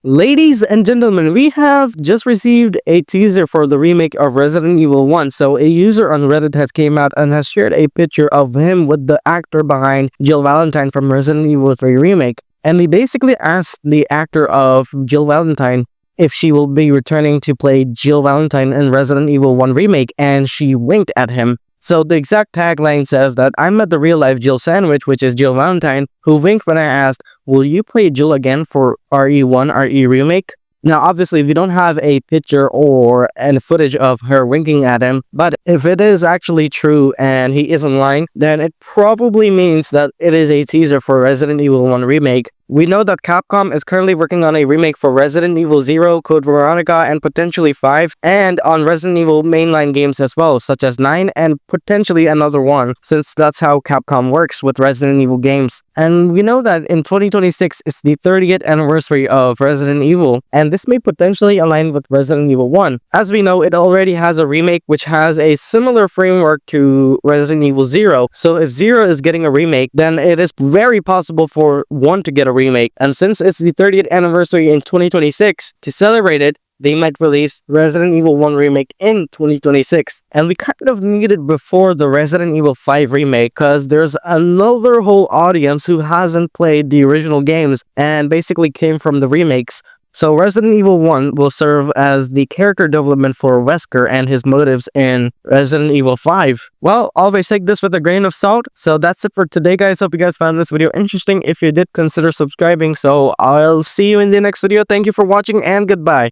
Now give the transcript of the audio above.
Ladies and gentlemen, we have just received a teaser for the remake of Resident Evil 1. So a user on Reddit has came out and has shared a picture of him with the actor behind Jill Valentine from Resident Evil 3 Remake. And he basically asked the actor of Jill Valentine if she will be returning to play Jill Valentine in Resident Evil 1 Remake, and she winked at him. So the exact tagline says that I met the real-life Jill Sandwich, which is Jill Valentine, who winked when I asked, will you play Jill again for RE1 RE Remake? Now, obviously, we don't have a picture or any footage of her winking at him, but if it is actually true and he isn't lying, then it probably means that it is a teaser for Resident Evil 1 Remake. We know that Capcom is currently working on a remake for Resident Evil 0, Code Veronica, and potentially 5, and on Resident Evil mainline games as well, such as 9 and potentially another one, since that's how Capcom works with Resident Evil games. And we know that in 2026 is the 30th anniversary of Resident Evil, and this may potentially align with Resident Evil 1. As we know, it already has a remake which has a similar framework to Resident Evil 0, so if 0 is getting a remake, then it is very possible for 1 to get a remake. And since it's the 30th anniversary in 2026, to celebrate it, they might release Resident Evil 1 Remake in 2026. And we kind of need it before the Resident Evil 5 Remake, because there's another whole audience who hasn't played the original games and basically came from the remakes. So Resident Evil 1 will serve as the character development for Wesker and his motives in Resident Evil 5. Well, always take this with a grain of salt. So that's it for today, guys. Hope you guys found this video interesting. If you did, consider subscribing. So I'll see you in the next video. Thank you for watching and goodbye.